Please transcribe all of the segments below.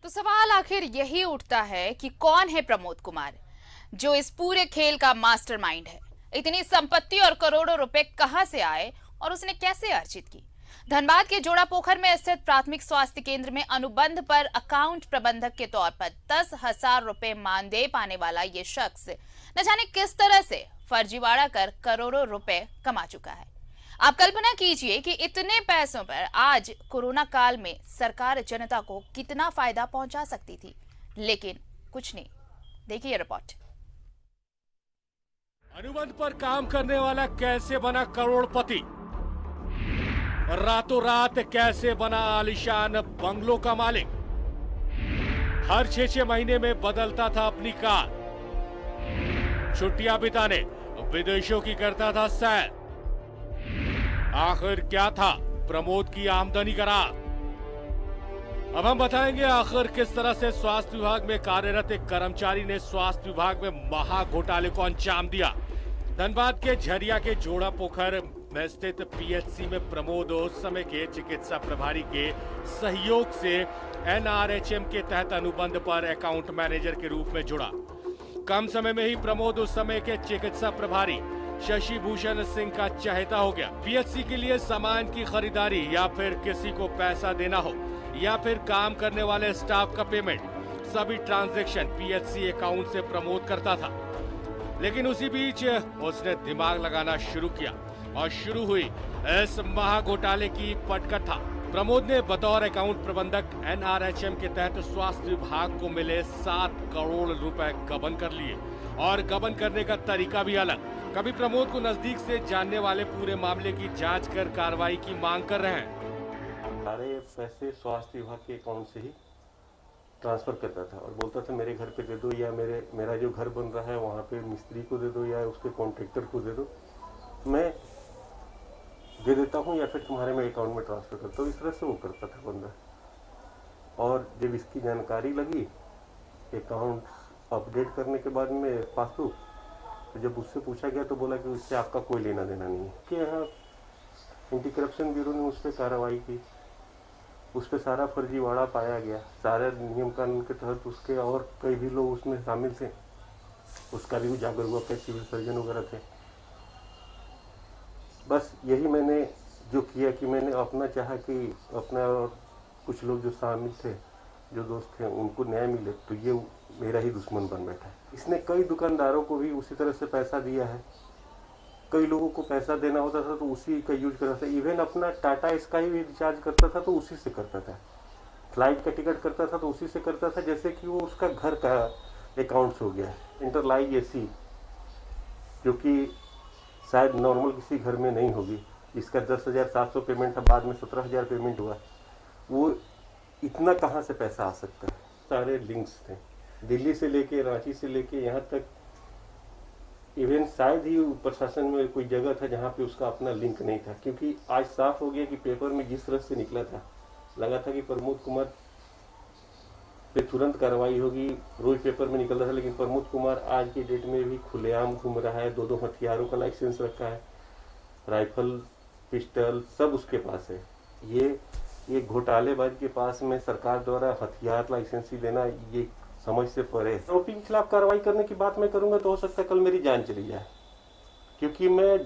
तो सवाल आखिर यही उठता है कि कौन है प्रमोद कुमार, जो इस पूरे खेल का मास्टरमाइंड है। इतनी संपत्ति और करोड़ों रुपए कहां से आए और उसने कैसे अर्जित की। धनबाद के जोड़ापोखर में स्थित प्राथमिक स्वास्थ्य केंद्र में अनुबंध पर अकाउंट प्रबंधक के तौर पर 10,000 रुपए मानदेय पाने वाला ये शख्स न जाने किस तरह से फर्जीवाड़ा कर करोड़ों रुपए कमा चुका है। आप कल्पना कीजिए कि इतने पैसों पर आज कोरोना काल में सरकार जनता को कितना फायदा पहुंचा सकती थी, लेकिन कुछ नहीं। देखिए रिपोर्ट। अनुबंध पर काम करने वाला कैसे बना करोड़पति, रातों रात कैसे बना आलीशान बंगलों का मालिक, हर 6-6 महीने में बदलता था अपनी कार, छुट्टियां बिताने विदेशों की करता था सैर। आखिर क्या था प्रमोद की आमदनी का राज? अब हम बताएंगे आखिर किस तरह से स्वास्थ्य विभाग में कार्यरत एक कर्मचारी ने स्वास्थ्य विभाग में महा घोटाले को अंजाम दिया। धनबाद के झरिया के जोड़ापोखर में स्थित पीएचसी में प्रमोद उस समय के चिकित्सा प्रभारी के सहयोग से एनआरएचएम के तहत अनुबंध पर अकाउंट मैनेजर के रूप में जुड़ा। कम समय में ही प्रमोद उस समय के चिकित्सा प्रभारी शशि भूषण सिंह का चहेता हो गया। पीएचसी के लिए सामान की खरीदारी या फिर किसी को पैसा देना हो या फिर काम करने वाले स्टाफ का पेमेंट, सभी ट्रांजैक्शन पीएचसी अकाउंट से प्रमोद करता था। लेकिन उसी बीच उसने दिमाग लगाना शुरू किया और शुरू हुई इस महा घोटाले की पटकथा। प्रमोद ने बतौर अकाउंट प्रबंधक एनआरएचएम के तहत स्वास्थ्य विभाग को मिले 7 करोड़ रुपए गबन कर लिए, और गबन करने का तरीका भी अलग। कभी प्रमोद को नजदीक से जानने वाले पूरे मामले की जांच कर कार्रवाई की मांग कर रहे हैं। सारे पैसे स्वास्थ्य विभाग के अकाउंट से ही ट्रांसफर करता था और बोलता था मेरे घर पे दे दो, या मेरा जो घर बन रहा है वहाँ पे मिस्त्री को दे दो, या उसके कॉन्ट्रैक्टर को दे दो, मैं दे देता हूँ, या फिर तुम्हारे मेरे अकाउंट में ट्रांसफर करता हूँ। इस तरह से वो करता था बंदा। और जब इसकी जानकारी लगी अकाउंट अपडेट करने के बाद में पासबुक, तो जब उससे पूछा गया तो बोला कि उससे आपका कोई लेना देना नहीं है। कि यहाँ एंटी करप्शन ब्यूरो ने उस पर कार्रवाई की, उस पर सारा फर्जीवाड़ा पाया गया। सारे नियम कानून के तहत उसके और कई भी लोग उसमें शामिल थे, उसका भी उजागर हुआ, कई सिविल सर्जन वगैरह थे। बस यही मैंने जो किया कि मैंने अपना चाहा कि अपना और कुछ लोग जो शामिल थे, जो दोस्त थे, उनको न्याय मिले, तो ये मेरा ही दुश्मन बन बैठा है। इसने कई दुकानदारों को भी उसी तरह से पैसा दिया है। कई लोगों को पैसा देना होता था तो उसी का यूज करता था। इवन अपना टाटा स्काई भी रिचार्ज करता था तो उसी से करता था। फ्लाइट का टिकट करता था तो उसी से करता था, जैसे कि वो उसका घर का अकाउंट हो गया। इंटरलाइज एसी, जो कि शायद नॉर्मल किसी घर में नहीं होगी, इसका 10,700 पेमेंट था, बाद में 17,000 पेमेंट हुआ। वो इतना कहाँ से पैसा आ सकता है? सारे लिंक्स थे, दिल्ली से लेके रांची से लेके यहाँ तक। इवन शायद ही प्रशासन में कोई जगह था जहाँ पे उसका अपना लिंक नहीं था, क्योंकि आज साफ हो गया कि पेपर में जिस तरह से निकला था, लगा था कि प्रमोद कुमार पे तुरंत कार्रवाई होगी, रोज पेपर में निकल रहा था। लेकिन प्रमोद कुमार आज की डेट में भी खुलेआम घूम रहा है, 2 हथियारों का लाइसेंस रखा है, राइफल, पिस्टल सब उसके पास है। ये घोटालेबाज के पास में सरकार द्वारा हथियार लाइसेंसी देना, ये समझ से परे। आरोपी के खिलाफ कार्रवाई करने की बात मैं करूंगा तो हो सकता है कल मेरी जान चली जाए, क्योंकि मैं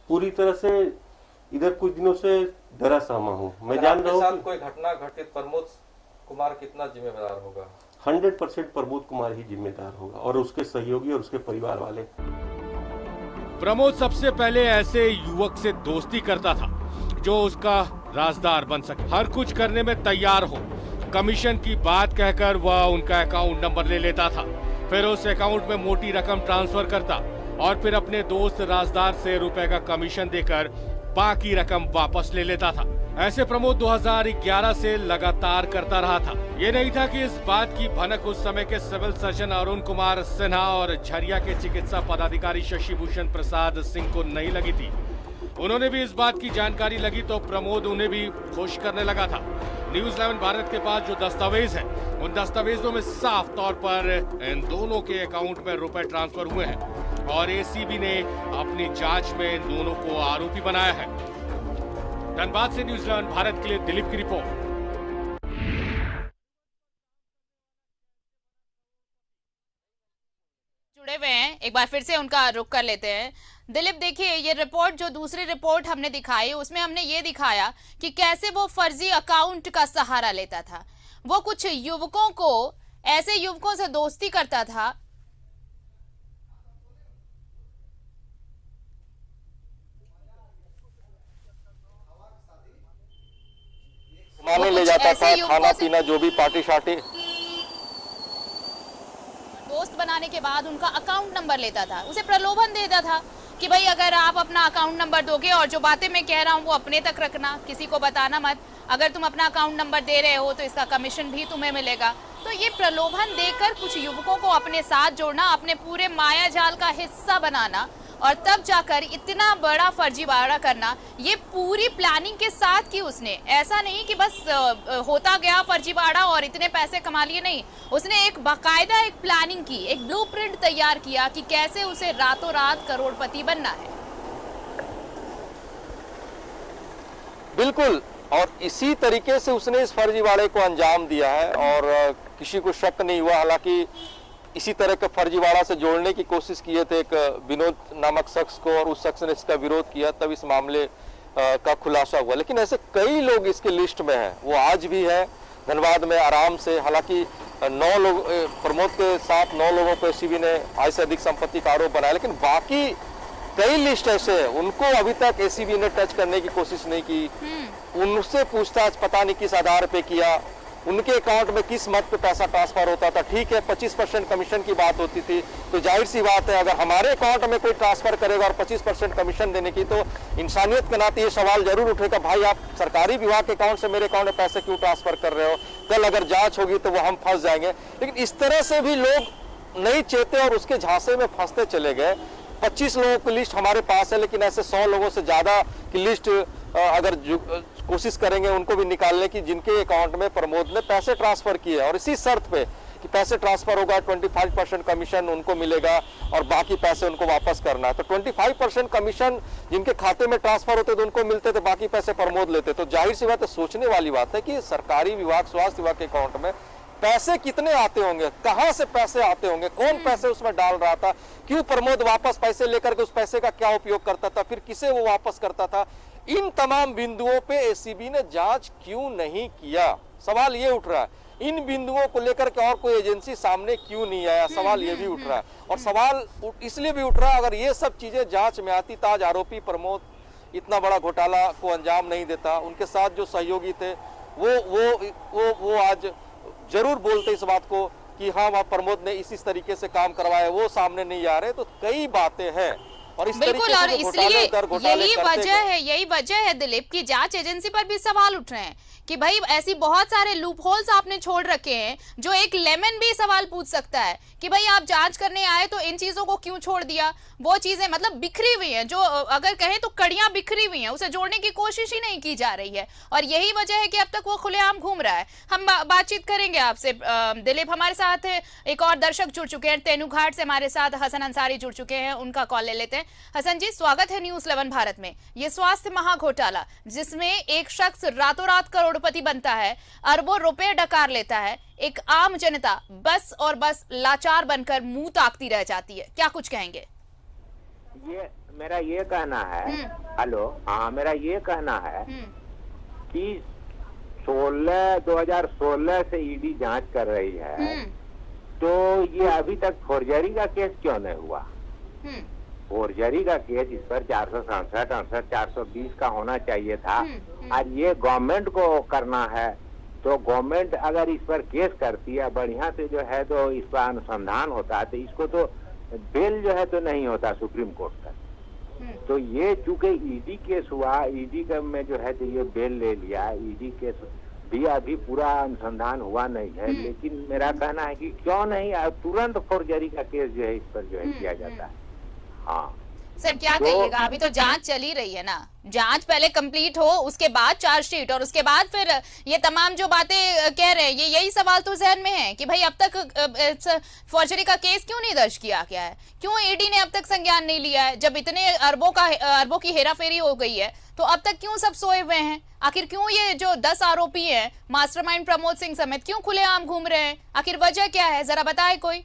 पूरी तरह से इधर कुछ दिनों से डरा सहमा हूँ। मैं जान रहा हूँ कोई घटना घटित प्रमोद कुमार कितना जिम्मेदार होगा। 100% प्रमोद कुमार ही जिम्मेदार होगा, और उसके सहयोगी और उसके परिवार वाले। प्रमोद सबसे पहले ऐसे युवक से दोस्ती करता था जो उसका राजदार बन सके, हर कुछ करने में तैयार हो। कमीशन की बात कहकर वह उनका अकाउंट नंबर ले लेता था, फिर उस अकाउंट में मोटी रकम ट्रांसफर करता और फिर अपने दोस्त राजदार से रुपए का कमीशन देकर बाकी रकम वापस ले लेता था। ऐसे प्रमोद 2011 से लगातार करता रहा था। ये नहीं था कि इस बात की भनक उस समय के सिविल सर्जन अरुण कुमार सिन्हा और झरिया के चिकित्सा पदाधिकारी शशि भूषण प्रसाद सिंह को नहीं लगी थी। उन्होंने भी इस बात की जानकारी लगी तो प्रमोद उन्हें भी खुश करने लगा था। न्यूज़ 11 भारत के पास जो दस्तावेज हैं, उन दस्तावेजों में साफ तौर पर इन दोनों के अकाउंट में रुपए ट्रांसफर हुए हैं और एसीबी ने अपनी जांच में इन दोनों को आरोपी बनाया है। धनबाद से न्यूज़ 11 भारत के लिए दिलीप की रिपोर्ट। जुड़े हुए हैं, एक बार फिर से उनका रुख कर लेते हैं। दिलीप, देखिए ये रिपोर्ट, जो दूसरी रिपोर्ट हमने दिखाई, उसमें हमने ये दिखाया कि कैसे वो फर्जी अकाउंट का सहारा लेता था। वो कुछ युवकों को, ऐसे युवकों से दोस्ती करता था घुमाने ले जाता था, खाना पीना जो भी पार्टी शार्टी। दोस्त बनाने के बाद उनका अकाउंट नंबर लेता था, उसे प्रलोभन देता था कि भाई अगर आप अपना अकाउंट नंबर दोगे और जो बातें मैं कह रहा हूँ वो अपने तक रखना, किसी को बताना मत, अगर तुम अपना अकाउंट नंबर दे रहे हो तो इसका कमीशन भी तुम्हें मिलेगा। तो ये प्रलोभन देकर कुछ युवकों को अपने साथ जोड़ना, अपने पूरे माया जाल का हिस्सा बनाना और तब जाकर इतना बड़ा फर्जीवाड़ा करना, ये पूरी प्लानिंग के साथ की उसने। ऐसा नहीं कि बस होता गया फर्जीवाड़ा और इतने पैसे कमा लिए, नहीं, उसने एक बाकायदा एक प्लानिंग की, एक ब्लूप्रिंट तैयार किया कि कैसे उसे रातों रात करोड़पति बनना है। बिल्कुल, और इसी तरीके से उसने इस फर्जीवाड़े को अंजाम दिया है और किसी को शक नहीं हुआ। हालांकि इसी तरह के फर्जीवाड़ा से जोड़ने की कोशिश किए थे एक विनोद नामक शख्स को, और उस शख्स ने इसका विरोध किया, तब इस मामले का खुलासा हुआ। लेकिन ऐसे कई लोग इसके लिस्ट में हैं, वो आज भी है धनबाद में आराम से। हालांकि 9 लोग, प्रमोद के साथ 9 लोगों को एसीबी ने आय से अधिक संपत्ति का आरोप बनाया, लेकिन बाकी कई लिस्ट ऐसे हैं उनको अभी तक एसीबी ने टच करने की कोशिश नहीं की। उनसे पूछताछ पता नहीं किस आधार पे किया, उनके अकाउंट में किस मत पे पैसा ट्रांसफर होता था। ठीक है, 25% कमीशन की बात होती थी, तो जाहिर सी बात है अगर हमारे अकाउंट में कोई ट्रांसफर करेगा और 25% कमीशन देने की, तो इंसानियत के नाते ये सवाल जरूर उठेगा, भाई आप सरकारी विभाग के अकाउंट से मेरे अकाउंट में पैसे क्यों ट्रांसफर कर रहे हो? कल अगर जांच होगी तो वो हम फंस जाएंगे। लेकिन इस तरह से भी लोग नहीं चेते और उसके झांसे में फंसते चले गए। 25 लोगों की लिस्ट हमारे पास है, लेकिन ऐसे 100 लोगों से ज्यादा की लिस्ट अगर कोशिश करेंगे उनको भी निकालने की जिनके अकाउंट में प्रमोद ने पैसे ट्रांसफर किए, और इसी शर्त पे कि पैसे ट्रांसफर होगा 25% कमीशन उनको मिलेगा और बाकी पैसे उनको वापस करना है। तो 25% कमीशन जिनके खाते में ट्रांसफर होते थे उनको मिलते थे, बाकी पैसे प्रमोद लेते। तो जाहिर सी बात है, सोचने वाली बात है कि सरकारी विभाग, स्वास्थ्य विभाग के अकाउंट में पैसे कितने आते होंगे, कहां से पैसे आते होंगे, कौन पैसे उसमें डाल रहा था, क्यों प्रमोद वापस पैसे लेकर के उस पैसे का क्या उपयोग करता था, फिर किसे वो वापस करता था। इन तमाम बिंदुओं पे एसीबी ने जांच क्यों नहीं किया, सवाल ये उठ रहा है। इन बिंदुओं को लेकर के और कोई एजेंसी सामने क्यों नहीं आया, सवाल ये भी उठ रहा है। और सवाल इसलिए भी उठ रहा है, अगर ये सब चीजें जांच में आती तो आज आरोपी प्रमोद इतना बड़ा घोटाला को अंजाम नहीं देता। उनके साथ जो सहयोगी थे वो आज जरूर बोलते इस बात को कि हाँ वहाँ प्रमोद ने इस तरीके से काम करवाया, वो सामने नहीं आ रहे। तो कई बातें हैं और इस बिल्कुल, और इसलिए यही वजह है दिलीप की जांच एजेंसी पर भी सवाल उठ रहे हैं कि भाई ऐसी बहुत सारे लूप होल्स आपने छोड़ रखे हैं जो एक लेमन भी सवाल पूछ सकता है कि भाई आप जांच करने आए तो इन चीजों को क्यों छोड़ दिया। वो चीजें मतलब बिखरी हुई हैं, जो अगर कहें तो कड़ियां बिखरी हुई हैं, उसे जोड़ने की कोशिश ही नहीं की जा रही है और यही वजह है कि अब तक वो खुलेआम घूम रहा है। हम बातचीत करेंगे आपसे दिलीप। हमारे साथ एक और दर्शक जुड़ चुके हैं, तेनुघाट से हमारे साथ हसन अंसारी जुड़ चुके हैं, उनका कॉल ले लेते हैं। हसन जी, स्वागत है न्यूज़ 11 भारत में। ये स्वास्थ्य महाघोटाला जिसमें एक शख्स रातों रात करोड़पति बनता है, अरबों रुपए डकार लेता है, एक आम जनता बस और बस लाचार बनकर मुंह ताकती रह जाती है, क्या कुछ कहेंगे? ये मेरा ये कहना है, हेलो, हाँ, मेरा ये कहना है कि 2016 से ईडी जांच कर रही है, तो ये अभी तक फोर्जरी का केस क्यों नहीं हुआ? फोर्जरी का केस इस पर 467, 420 का होना चाहिए था। आज ये गवर्नमेंट को करना है, तो गवर्नमेंट अगर इस पर केस करती है बढ़िया से जो है तो इस पर अनुसंधान होता है, तो इसको तो बेल जो है तो नहीं होता सुप्रीम कोर्ट तक। तो ये चूंकि ईडी केस हुआ, ईडी का में जो है तो ये बेल ले लिया, ईडी केस भी अभी पूरा अनुसंधान हुआ नहीं है। लेकिन मेरा कहना है कि क्यों नहीं तुरंत फोर्जरी का केस जो है इस पर जो है किया जाता है। हाँ सर, क्या कहिएगा? अभी तो जांच चली रही है ना, जांच पहले कंप्लीट हो, उसके बाद चार्जशीट और उसके बाद फिर ये तमाम जो बातें कह रहे हैं, ये यही सवाल तो जहन में है कि भाई अब तक फौजरी का केस क्यों नहीं दर्ज किया गया है, क्यों ईडी ने अब तक संज्ञान नहीं लिया है? जब इतने अरबों की हेराफेरी हो गई है तो अब तक क्यों सब सोए हुए हैं? आखिर क्यों ये जो 10 आरोपी हैं मास्टरमाइंड प्रमोद सिंह समेत क्यों खुलेआम घूम रहे हैं? आखिर वजह क्या है, जरा बताए कोई।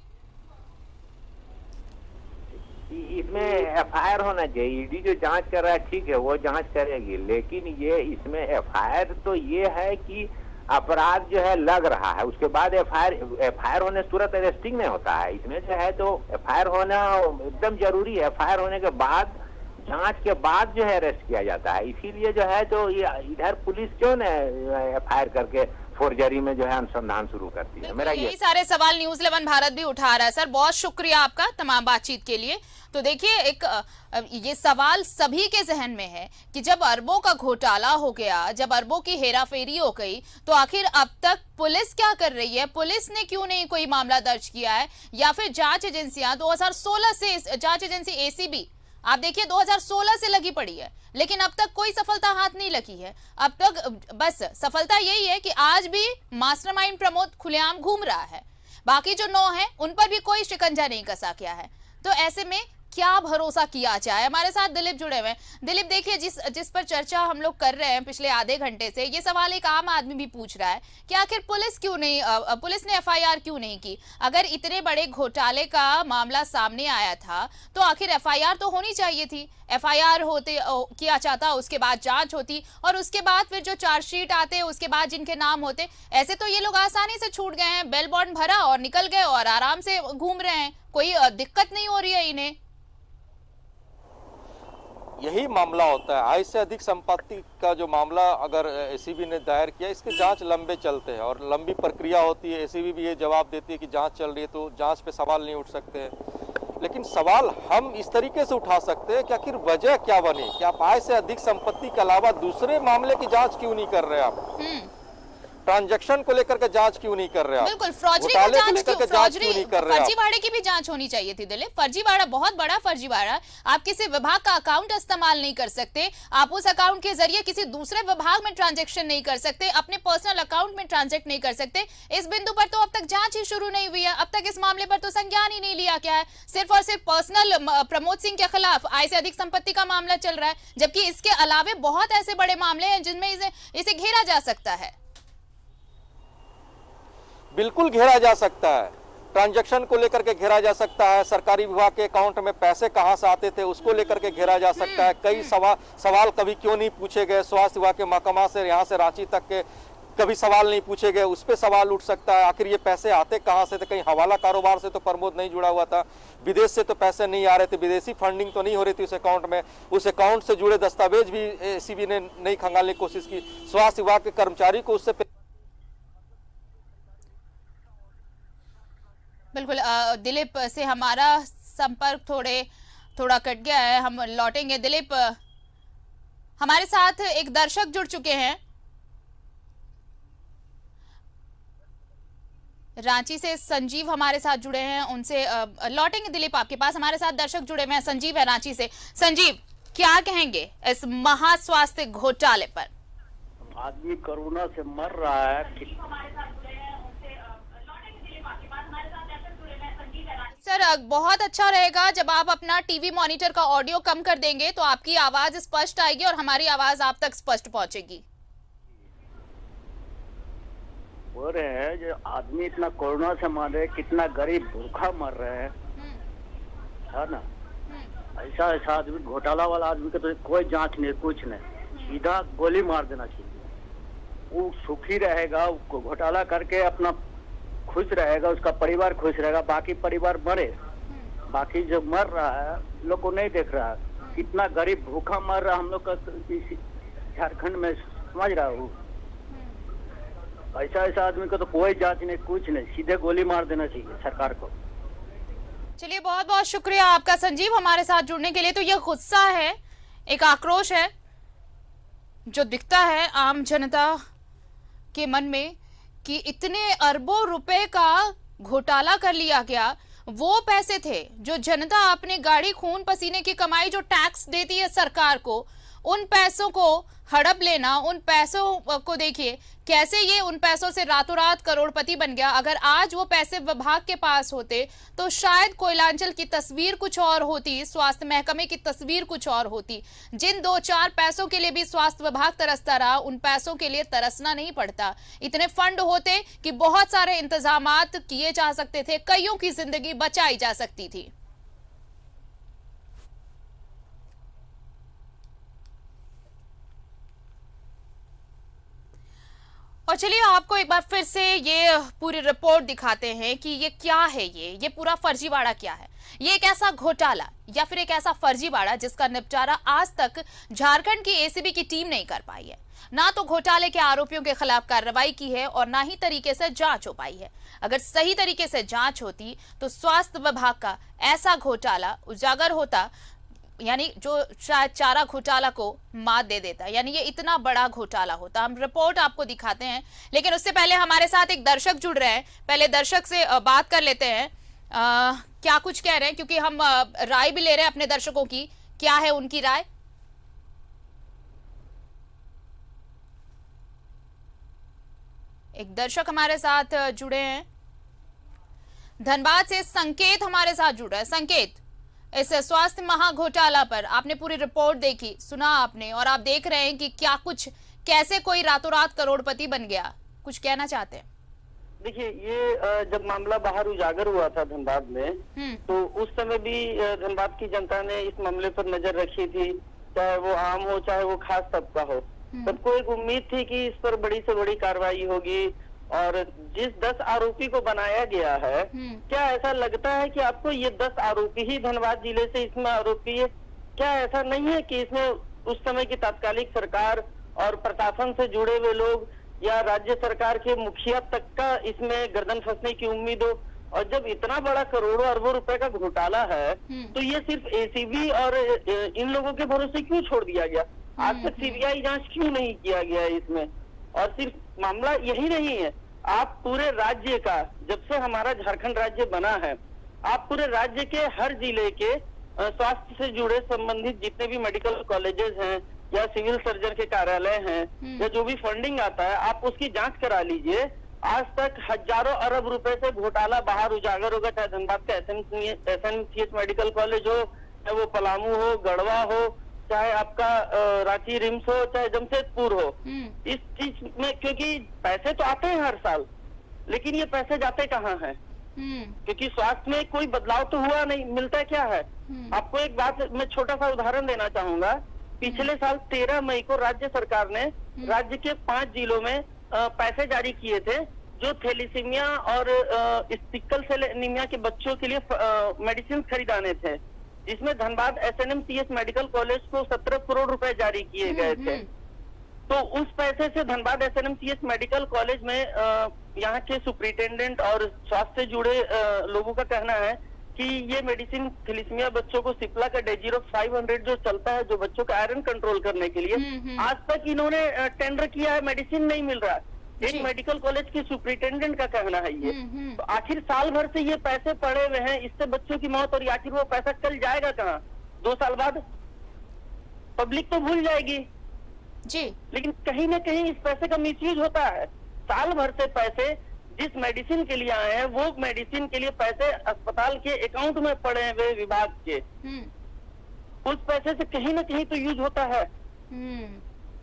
इसमें एफआईआर होना चाहिए। ईडी जो जांच कर रहा है ठीक है, वो जांच करेगी, लेकिन ये इसमें एफआईआर तो ये है कि अपराध जो है लग रहा है, उसके बाद एफआईआर होने से तुरंत अरेस्टिंग नहीं होता है। इसमें जो है तो एफआईआर होना एकदम जरूरी है। एफआईआर होने के बाद, जांच के बाद जो है अरेस्ट किया जाता है। इसीलिए जो है तो ये इधर पुलिस क्यों न एफआईआर करके फोर्जरी में जो है अनुसंधान शुरू करती है। मेरा यही सारे सवाल न्यूज 11 भारत भी उठा रहा है। सर बहुत शुक्रिया आपका तमाम बातचीत के लिए। तो देखिए ये सवाल सभी के जहन में है कि जब अरबों का घोटाला हो गया, जब अरबों की हेराफेरी हो गई, तो आखिर अब तक पुलिस क्या कर रही है? पुलिस ने क्यों नहीं कोई मामला दर्ज किया है? या फिर जांच एजेंसियां 2016 से, जांच एजेंसी एसीबी आप देखिए 2016 से लगी पड़ी है, लेकिन अब तक कोई सफलता हाथ नहीं लगी है। अब तक बस सफलता यही है कि आज भी मास्टरमाइंड प्रमोद खुलेआम घूम रहा है, बाकी जो 9 हैं उन पर भी कोई शिकंजा नहीं कसा गया है। तो ऐसे में क्या भरोसा किया जाए? हमारे साथ दिलीप जुड़े हुए हैं। दिलीप देखिए, जिस पर चर्चा हम लोग कर रहे हैं पिछले आधे घंटे से, ये सवाल एक आम आदमी भी पूछ रहा है कि आखिर पुलिस ने एफआईआर क्यों नहीं की? अगर इतने बड़े घोटाले का मामला सामने आया था तो आखिर एफआईआर तो होनी चाहिए थी। एफआईआर होते किया जाता, उसके बाद जांच होती, और उसके बाद फिर जो चार्जशीट आते, उसके बाद जिनके नाम होते। ऐसे तो ये लोग आसानी से छूट गए हैं, बेल बॉन्ड भरा और निकल गए और आराम से घूम रहे हैं, कोई दिक्कत नहीं हो रही है इन्हें। यही मामला होता है। आय से अधिक संपत्ति का जो मामला अगर एसीबी ने दायर किया, इसके जांच लंबे चलते हैं और लंबी प्रक्रिया होती है। एसीबी भी ये जवाब देती है कि जांच चल रही है, तो जांच पे सवाल नहीं उठ सकते हैं। लेकिन सवाल हम इस तरीके से उठा सकते हैं कि आखिर वजह क्या बनी कि आप आय से अधिक संपत्ति के अलावा दूसरे मामले की जांच क्यों नहीं कर रहे आप? ट्रांजैक्शन को लेकर के जांच क्यों नहीं कर रहे आप? बिल्कुल, फर्जीवाड़े की भी जांच होनी चाहिए थी दिलीप। फर्जीवाड़ा, बहुत बड़ा फर्जीवाड़ा। आप किसी विभाग का अकाउंट इस्तेमाल नहीं कर सकते, आप उस अकाउंट के जरिए किसी दूसरे विभाग में ट्रांजैक्शन नहीं कर सकते, अपने पर्सनल अकाउंट में ट्रांजैक्ट नहीं कर सकते। इस बिंदु पर तो अब तक जांच ही शुरू नहीं हुई है, अब तक इस मामले पर तो संज्ञान ही नहीं लिया गया है। सिर्फ और सिर्फ पर्सनल प्रमोद सिंह के खिलाफ आय से अधिक संपत्ति का मामला चल रहा है, जबकि इसके अलावे बहुत ऐसे बड़े मामले हैं जिनमें इसे घेरा जा सकता है। बिल्कुल घेरा जा सकता है। ट्रांजैक्शन को लेकर के घेरा जा सकता है, सरकारी विभाग के अकाउंट में पैसे कहां से आते थे उसको लेकर के घेरा जा सकता है। कई सवाल कभी क्यों नहीं पूछे गए, स्वास्थ्य विभाग के महकमा से यहां से रांची तक के कभी सवाल नहीं पूछे गए, उस पर सवाल उठ सकता है। आखिर ये पैसे आते कहां से थे? कहीं हवाला कारोबार से तो प्रमोद नहीं जुड़ा हुआ था, विदेश से तो पैसे नहीं आ रहे थे, विदेशी फंडिंग तो नहीं हो रही थी उस अकाउंट में। उस अकाउंट से जुड़े दस्तावेज भी एसीबी ने नहीं खंगालने की कोशिश की। स्वास्थ्य विभाग के कर्मचारी को उससे बिल्कुल दिलीप से हमारा संपर्क थोड़ा कट गया है, हम लौटेंगे। दिलीप, हमारे साथ एक दर्शक जुड़ चुके हैं रांची से, संजीव हमारे साथ जुड़े हैं, उनसे लौटेंगे दिलीप आपके पास। हमारे साथ दर्शक जुड़े हुए हैं, संजीव है रांची से। संजीव, क्या कहेंगे इस महास्वास्थ्य घोटाले पर? आदमी कोरोना से मर रहा है। सर बहुत अच्छा रहेगा जब आप अपना टीवी मॉनिटर का ऑडियो कम कर देंगे तो आपकी आवाज स्पष्ट आएगी और हमारी आवाज आप तक स्पष्ट पहुंचेगी। बोल रहे हैं जो आदमी इतना कोरोना से मर रहे, कितना गरीब भूखा मर रहे हैं, है ना? ऐसा आदमी, घोटाला वाला आदमी का तो कोई जांच नहीं, कुछ नहीं, सीधा गोली मार देना चाहिए। वो सुखी रहेगा, घोटाला करके अपना खुश रहेगा, उसका परिवार खुश रहेगा, बाकी परिवार मरे। बाकी जो मर रहा है लोग को नहीं देख रहा है, कितना गरीब भूखा मर रहा है हम लोग का झारखंड में, समझ रहा हूँ। ऐसा आदमी को तो कोई जांच नहीं, कुछ नहीं, सीधे गोली मार देना चाहिए सरकार को। चलिए बहुत बहुत शुक्रिया आपका संजीव हमारे साथ जुड़ने के लिए। तो यह गुस्सा है, एक आक्रोश है जो दिखता है आम जनता के मन में कि इतने अरबों रुपए का घोटाला कर लिया गया। वो पैसे थे जो जनता अपने गाड़ी खून पसीने की कमाई जो टैक्स देती है सरकार को, उन पैसों को हड़प लेना, उन पैसों को देखिए कैसे ये उन पैसों से रातों रात करोड़पति बन गया। अगर आज वो पैसे विभाग के पास होते तो शायद कोयलांचल की तस्वीर कुछ और होती, स्वास्थ्य महकमे की तस्वीर कुछ और होती। जिन 2-4 पैसों के लिए भी स्वास्थ्य विभाग तरसता रहा, उन पैसों के लिए तरसना नहीं पड़ता। इतने फंड होते कि बहुत सारे इंतजामात किए जा सकते थे, कईयों की जिंदगी बचाई जा सकती थी। और चलिए आपको एक बार फिर से ये पूरी रिपोर्ट दिखाते हैं कि ये क्या है, ये पूरा फर्जीवाड़ा क्या है। ये एक ऐसा घोटाला या फिर एक ऐसा फर्जीवाड़ा जिसका निपटारा आज तक झारखंड की एसीबी की टीम नहीं कर पाई है। ना तो घोटाले के आरोपियों के खिलाफ कार्रवाई की है और ना ही तरीके से जांच हो पाई है। अगर सही तरीके से जांच होती तो स्वास्थ्य विभाग का ऐसा घोटाला उजागर होता, यानी जो शायद चारा घोटाला को मात दे देता, यानी ये इतना बड़ा घोटाला होता। हम रिपोर्ट आपको दिखाते हैं, लेकिन उससे पहले हमारे साथ एक दर्शक जुड़ रहे हैं। पहले दर्शक से बात कर लेते हैं, क्या कुछ कह रहे हैं, क्योंकि हम राय भी ले रहे हैं अपने दर्शकों की। क्या है उनकी राय? एक दर्शक हमारे साथ जुड़े हैं धनबाद से, संकेत हमारे साथ जुड़ रहा है। संकेत, इस स्वास्थ्य महाघोटाला पर आपने पूरी रिपोर्ट देखी, सुना आपने, और आप देख रहे हैं कि क्या कुछ, कैसे कोई रातों रात करोड़पति बन गया, कुछ कहना चाहते हैं? देखिए, ये जब मामला बाहर उजागर हुआ था धनबाद में, तो उस समय भी धनबाद की जनता ने इस मामले पर नजर रखी थी, चाहे वो आम हो चाहे वो खास तबका हो। सबको एक उम्मीद थी कि इस पर बड़ी से बड़ी कार्रवाई होगी। और जिस 10 आरोपी को बनाया गया है, क्या ऐसा लगता है कि आपको ये 10 आरोपी ही धनबाद जिले से इसमें आरोपी है? क्या ऐसा नहीं है कि इसमें उस समय की तात्कालिक सरकार और प्रशासन से जुड़े हुए लोग या राज्य सरकार के मुखिया तक का इसमें गर्दन फंसने की उम्मीद हो? और जब इतना बड़ा करोड़ों अरबों रुपए का घोटाला है, तो ये सिर्फ एसीबी और इन लोगों के भरोसे क्यों छोड़ दिया गया? आज तक सीबीआई जांच क्यों नहीं किया गया इसमें? और सिर्फ मामला यही नहीं है, आप पूरे राज्य का, जब से हमारा झारखंड राज्य बना है, आप पूरे राज्य के हर जिले के स्वास्थ्य से जुड़े संबंधित जितने भी मेडिकल कॉलेजेस हैं या सिविल सर्जन के कार्यालय हैं या जो भी फंडिंग आता है, आप उसकी जांच करा लीजिए। आज तक हजारों अरब रुपए से घोटाला बाहर उजागर होगा, चाहे धनबाद का एसएनसीएच मेडिकल कॉलेज हो, चाहे वो पलामू हो, गढ़वा हो, चाहे आपका रांची रिम्स हो, चाहे जमशेदपुर हो। इस चीज में क्योंकि पैसे तो आते हैं हर साल, लेकिन ये पैसे जाते कहाँ हैं? क्योंकि स्वास्थ्य में कोई बदलाव तो हुआ नहीं, मिलता क्या है? आपको एक बात मैं छोटा सा उदाहरण देना चाहूंगा। पिछले साल 13 मई को राज्य सरकार ने राज्य के 5 जिलों में पैसे जारी किए थे, जो थैलेसीमिया और सिकल सेल एनीमिया के बच्चों के लिए मेडिसिन खरीदाने थे, जिसमें धनबाद एसएनएमसीएच मेडिकल कॉलेज को 17 करोड़ रुपए जारी किए गए थे। तो उस पैसे से धनबाद एसएनएमसीएच मेडिकल कॉलेज में यहाँ के सुपरिटेंडेंट और स्वास्थ्य से जुड़े लोगों का कहना है कि ये मेडिसिन थैलेसीमिया बच्चों को सिप्ला का डेजीरोक्स 500 जो चलता है, जो बच्चों का आयरन कंट्रोल करने के लिए, आज तक इन्होंने टेंडर किया है, मेडिसिन नहीं मिल रहा है। एक मेडिकल कॉलेज के सुपरिटेंडेंट का कहना है ये। तो आखिर साल भर से ये पैसे पड़े हुए हैं, इससे बच्चों की मौत, और आखिर वो पैसा कल जाएगा कहाँ? 2 साल बाद पब्लिक तो भूल जाएगी जी, लेकिन कहीं ना कहीं इस पैसे का मिसयूज होता है। साल भर से पैसे जिस मेडिसिन के लिए आए हैं, वो मेडिसिन के लिए पैसे अस्पताल के अकाउंट में पड़े हुए विभाग के, उस पैसे से कहीं ना कहीं तो यूज होता है।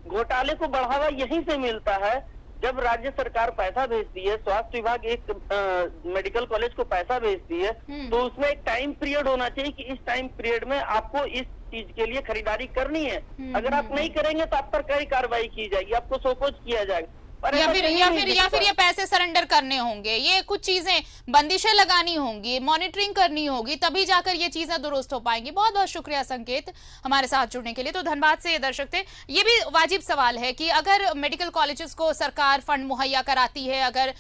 घोटाले को बढ़ावा यहीं से मिलता है, जब राज्य सरकार पैसा भेजती है, स्वास्थ्य विभाग एक मेडिकल कॉलेज को पैसा भेजती है, तो उसमें एक टाइम पीरियड होना चाहिए कि इस टाइम पीरियड में आपको इस चीज के लिए खरीदारी करनी है। अगर आप नहीं करेंगे तो आप पर कई कार्रवाई की जाएगी, आपको सोकोज किया जाएगा। या फिर ये पैसे सरेंडर करने होंगे, ये कुछ चीजें बंदिशें लगानी होंगी, मॉनिटरिंग करनी होगी, तभी जाकर ये चीजें दुरुस्त हो पाएंगी। बहुत बहुत शुक्रिया संकेत हमारे साथ जुड़ने के लिए। तो धनबाद से ये दर्शक थे। ये भी वाजिब सवाल है कि अगर मेडिकल कॉलेजेस को सरकार फंड मुहैया कराती है, अगर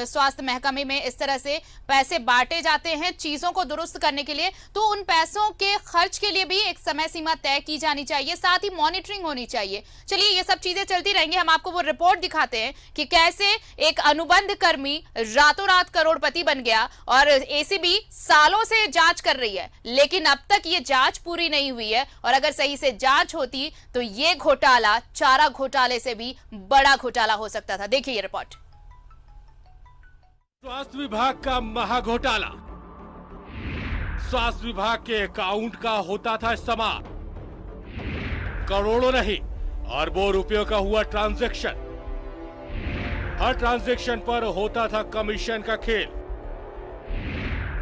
स्वास्थ्य महकमे में इस तरह से पैसे बांटे जाते हैं चीजों को दुरुस्त करने के लिए, तो उन पैसों के खर्च के लिए भी एक समय सीमा तय की जानी चाहिए, साथ ही मॉनिटरिंग होनी चाहिए। चलिए, ये सब चीजें चलती रहेंगी। हम आपको वो रिपोर्ट दिखाते हैं कि कैसे एक अनुबंध कर्मी रातों रात करोड़पति बन गया, और एसीबी सालों से जांच कर रही है, लेकिन अब तक ये जांच पूरी नहीं हुई है। और अगर सही से जांच होती तो ये घोटाला चारा घोटाले से भी बड़ा घोटाला हो सकता था। देखिए ये रिपोर्ट। स्वास्थ्य विभाग का महाघोटाला। स्वास्थ्य विभाग के अकाउंट का होता था इस्तेमाल, करोड़ों नहीं अरबों रुपयों का हुआ ट्रांजैक्शन। हर ट्रांजैक्शन पर होता था कमीशन का खेल।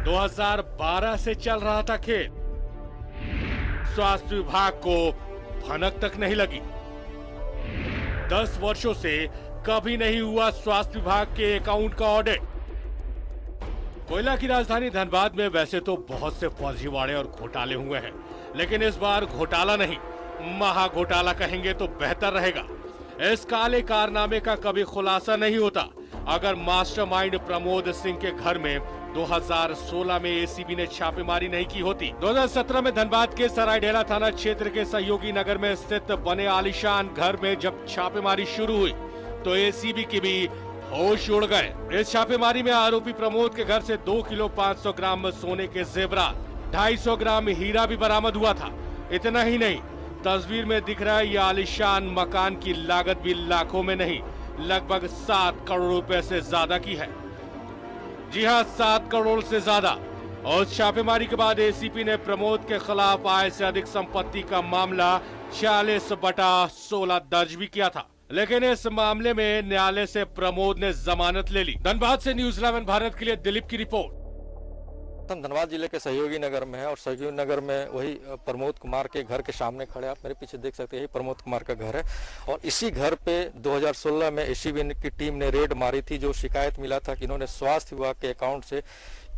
2012 से चल रहा था खेल। स्वास्थ्य विभाग को भनक तक नहीं लगी। 10 वर्षों से कभी नहीं हुआ स्वास्थ्य विभाग के अकाउंट का ऑडिट। कोयला की राजधानी धनबाद में वैसे तो बहुत से फर्जीवाड़े और घोटाले हुए हैं, लेकिन इस बार घोटाला नहीं, महाघोटाला कहेंगे तो बेहतर रहेगा। इस काले कारनामे का कभी खुलासा नहीं होता अगर मास्टरमाइंड प्रमोद सिंह के घर में 2016 में एसीबी ने छापेमारी नहीं की होती। 2017 में धनबाद के सरायढेला थाना क्षेत्र के सहयोगी नगर में स्थित बने आलीशान घर में जब छापेमारी शुरू हुई तो एसीबी की भी होश उड़ गए। इस छापेमारी में आरोपी प्रमोद के घर से 2 किलो 500 ग्राम सोने के जेवरात, 250 ग्राम हीरा भी बरामद हुआ था। इतना ही नहीं, तस्वीर में दिख रहा है यह आलीशान मकान की लागत भी लाखों में नहीं, लगभग 7 करोड़ रुपए से ज्यादा की है। जी हां, 7 करोड़ से ज्यादा। और छापेमारी के बाद एसीपी ने प्रमोद के खिलाफ आय से अधिक संपत्ति का मामला 40/16 दर्ज भी किया था, लेकिन इस मामले में न्यायालय से प्रमोद ने जमानत ले ली। धनबाद से न्यूज़ 11 भारत के लिए दिलीप की रिपोर्ट। हम धनबाद जिले के सहयोगी नगर में है और सहयोगी नगर में वही प्रमोद कुमार के घर के सामने खड़े, आप मेरे पीछे देख सकते हैं, यही प्रमोद कुमार का घर है। और इसी घर पे 2016 में एसीबी की टीम ने रेड मारी थी, जो शिकायत मिला था कि इन्होंने स्वास्थ्य विभाग के अकाउंट से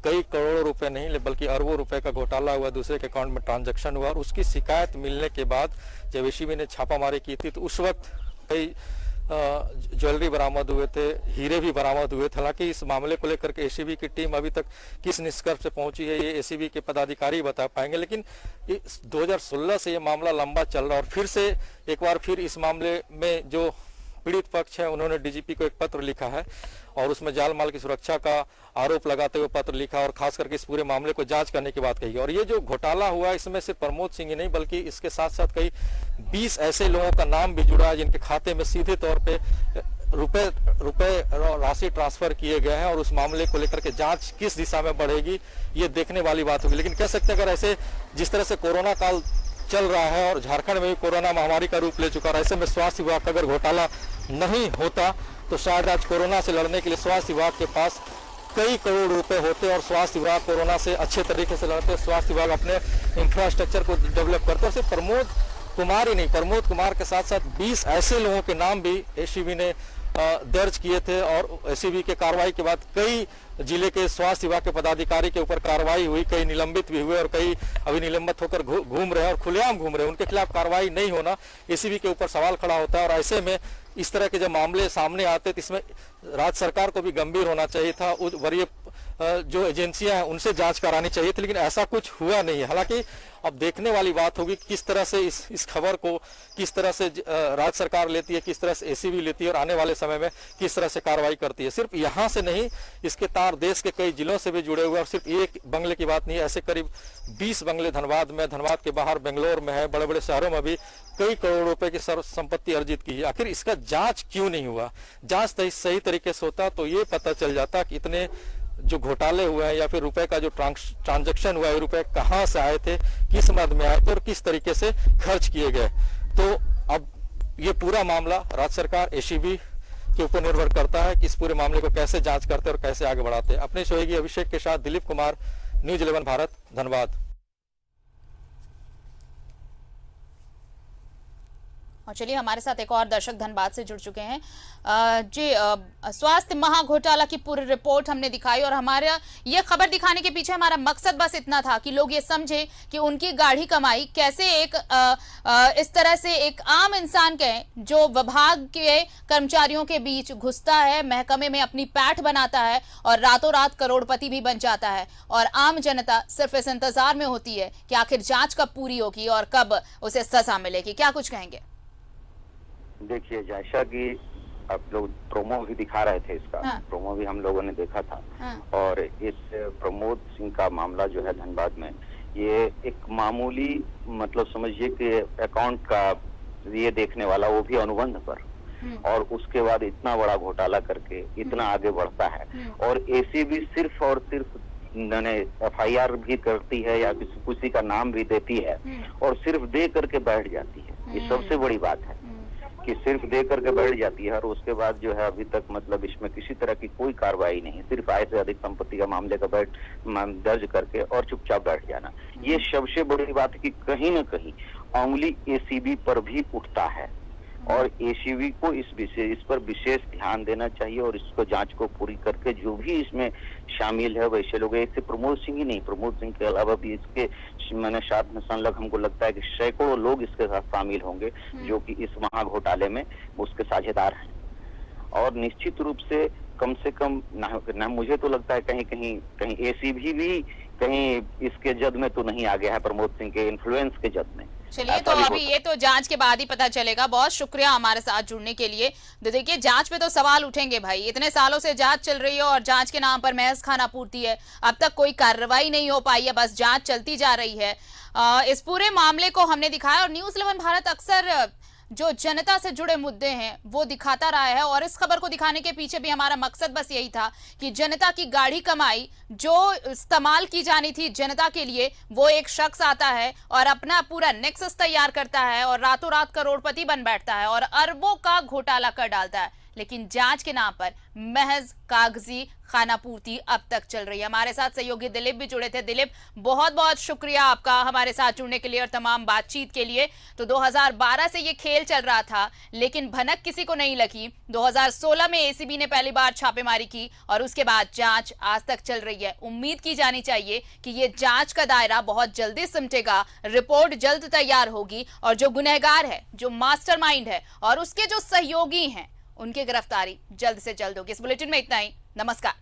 कई करोड़ों रुपए नहीं बल्कि अरबों रुपए का घोटाला हुआ, दूसरे के अकाउंट में ट्रांजैक्शन हुआ। और उसकी शिकायत मिलने के बाद जब एसीबी ने छापामारी की थी तो उस वक्त कई ज्वेलरी बरामद हुए थे, हीरे भी बरामद हुए थे। हालांकि इस मामले को लेकर के एसीबी की टीम अभी तक किस निष्कर्ष पे पहुंची है ये एसीबी के पदाधिकारी बता पाएंगे, लेकिन 2016 से ये मामला लंबा चल रहा है। और फिर से एक बार फिर इस मामले में जो पीड़ित पक्ष है उन्होंने डीजीपी को एक पत्र लिखा है और उसमें जाल माल की सुरक्षा का आरोप लगाते हुए पत्र लिखा और खास करके इस पूरे मामले को जांच करने की बात कही। और ये जो घोटाला हुआ इसमें सिर्फ प्रमोद सिंह ही नहीं बल्कि इसके साथ साथ कई 20 ऐसे लोगों का नाम भी जुड़ा है जिनके खाते में सीधे तौर पे रुपए राशि ट्रांसफर किए गए हैं। और उस मामले को लेकर के जांच किस दिशा में बढ़ेगी ये देखने वाली बात होगी। लेकिन कह सकते हैं अगर ऐसे जिस तरह से कोरोना काल चल रहा है और झारखंड में भी कोरोना महामारी का रूप ले चुका है, ऐसे में स्वास्थ्य विभाग का अगर घोटाला नहीं होता तो शायद आज कोरोना से लड़ने के लिए स्वास्थ्य विभाग के पास कई करोड़ रुपए होते और स्वास्थ्य विभाग कोरोना से अच्छे तरीके से लड़ते, स्वास्थ्य विभाग अपने इंफ्रास्ट्रक्चर को डेवलप करते। और सिर्फ प्रमोद कुमार ही नहीं, प्रमोद कुमार के साथ साथ 20 ऐसे लोगों के नाम भी एसीबी ने दर्ज किए थे। और एसीबी के कार्रवाई के बाद कई जिले के स्वास्थ्य विभाग के पदाधिकारी के ऊपर कार्रवाई हुई, कई निलंबित भी हुए और कई अभी निलंबित होकर घूम रहे हैं और खुलेआम घूम रहे हैं। उनके खिलाफ कार्रवाई नहीं होना एसीबी के ऊपर सवाल खड़ा होता है। और ऐसे में इस तरह के जब मामले सामने आते तो इसमें राज्य सरकार को भी गंभीर होना चाहिए था, वरीय जो एजेंसियां हैं उनसे जांच करानी चाहिए थी, लेकिन ऐसा कुछ हुआ नहीं है। हालांकि अब देखने वाली बात होगी किस तरह से इस खबर को किस तरह से राज्य सरकार लेती है, किस तरह से एसीबी लेती है और आने वाले समय में किस तरह से कार्रवाई करती है। सिर्फ यहाँ से नहीं, इसके तार देश के कई जिलों से भी जुड़े हुए और सिर्फ एक बंगले की बात नहीं है, ऐसे करीब 20 बंगले धनबाद में, धनबाद के बाहर बेंगलोर में है, बड़े बड़े शहरों में भी कई करोड़ रुपए की संपत्ति अर्जित की है। आखिर इसका जांच क्यों नहीं हुआ? जांच सही तरीके से होता तो ये पता चल जाता कि इतने जो घोटाले हुए हैं या फिर रुपए का जो ट्रांजैक्शन हुआ है, रुपए कहां से आए थे, किस मद में आए थे और किस तरीके से खर्च किए गए। तो अब ये पूरा मामला राज्य सरकार एसीबी के ऊपर निर्भर करता है कि इस पूरे मामले को कैसे जांच करते हैं और कैसे आगे बढ़ाते हैं। अपने सहयोगी अभिषेक के साथ दिलीप कुमार, न्यूज़ 11 भारत, धनबाद। और चलिए हमारे साथ एक और दर्शक धनबाद से जुड़ चुके हैं। स्वास्थ्य महाघोटाला की पूरी रिपोर्ट हमने दिखाई और हमारा ये खबर दिखाने के पीछे हमारा मकसद बस इतना था कि लोग ये समझे कि उनकी गाढ़ी कमाई कैसे एक इस तरह से एक आम इंसान के जो विभाग के कर्मचारियों के बीच घुसता है, महकमे में अपनी पैठ बनाता है और रातों रात करोड़पति भी बन जाता है। और आम जनता सिर्फ इस इंतजार में होती है कि आखिर जांच कब पूरी होगी और कब उसे सजा मिलेगी। क्या कुछ कहेंगे? देखिए, जैसा कि आप लोग प्रोमो भी दिखा रहे थे, इसका प्रोमो भी हम लोगों ने देखा था। और इस प्रमोद सिंह का मामला जो है धनबाद में, ये एक मामूली मतलब समझिए कि अकाउंट का ये देखने वाला, वो भी अनुबंध पर, और उसके बाद इतना बड़ा घोटाला करके इतना आगे बढ़ता है। और एसीबी सिर्फ और सिर्फ FIR भी करती है या किसी का नाम भी देती है और सिर्फ दे करके बैठ जाती है। ये सबसे बड़ी बात है कि सिर्फ दे करके बैठ जाती है और उसके बाद जो है अभी तक मतलब इसमें किसी तरह की कोई कार्रवाई नहीं, सिर्फ आय से अधिक संपत्ति का मामले का दर्ज करके और चुपचाप बैठ जाना। ये सबसे बड़ी बात है कि कहीं न कहीं उंगली एसीबी पर भी उठता है। और एसीबी को इस पर विशेष ध्यान देना चाहिए और इसको जांच को पूरी करके जो भी इसमें शामिल है वैसे लोग, एक से प्रमोद सिंह ही नहीं, प्रमोद सिंह के अलावा भी इसके मैंने साथ में संलग्न हमको लगता है कि सैकड़ों लोग इसके साथ शामिल होंगे जो कि इस महा घोटाले में उसके साझेदार हैं। और निश्चित रूप से कम ना मुझे तो लगता है कहीं एसीबी भी कहीं इसके जद में तो नहीं आ गया है, प्रमोद सिंह के इन्फ्लुएंस के जद में। चलिए, तो अभी ये तो जांच के बाद ही पता चलेगा। बहुत शुक्रिया हमारे साथ जुड़ने के लिए। तो देखिए, जांच में तो सवाल उठेंगे भाई, इतने सालों से जांच चल रही है और जांच के नाम पर महज खानापूर्ति है, अब तक कोई कार्रवाई नहीं हो पाई है, बस जांच चलती जा रही है। इस पूरे मामले को हमने दिखाया और न्यूज़ 11 भारत अक्सर जो जनता से जुड़े मुद्दे हैं वो दिखाता रहा है और इस खबर को दिखाने के पीछे भी हमारा मकसद बस यही था कि जनता की गाढ़ी कमाई जो इस्तेमाल की जानी थी जनता के लिए, वो एक शख्स आता है और अपना पूरा नेक्सस तैयार करता है और रातों रात करोड़पति बन बैठता है और अरबों का घोटाला कर डालता है, लेकिन जांच के नाम पर महज कागजी खानापूर्ति अब तक चल रही है। हमारे साथ सहयोगी दिलीप भी जुड़े थे। दिलीप, बहुत बहुत शुक्रिया आपका हमारे साथ जुड़ने के लिए और तमाम बातचीत के लिए। तो 2012 से ये खेल चल रहा था लेकिन भनक किसी को नहीं लगी। 2016 में एसीबी ने पहली बार छापेमारी की और उसके बाद जांच आज तक चल रही है। उम्मीद की जानी चाहिए कि ये जांच का दायरा बहुत जल्दी सिमटेगा, रिपोर्ट जल्द तैयार होगी और जो गुनहगार है, जो मास्टरमाइंड है और उसके जो सहयोगी हैं, उनकी गिरफ्तारी जल्द से जल्द होगी। इस बुलेटिन में इतना ही। नमस्कार।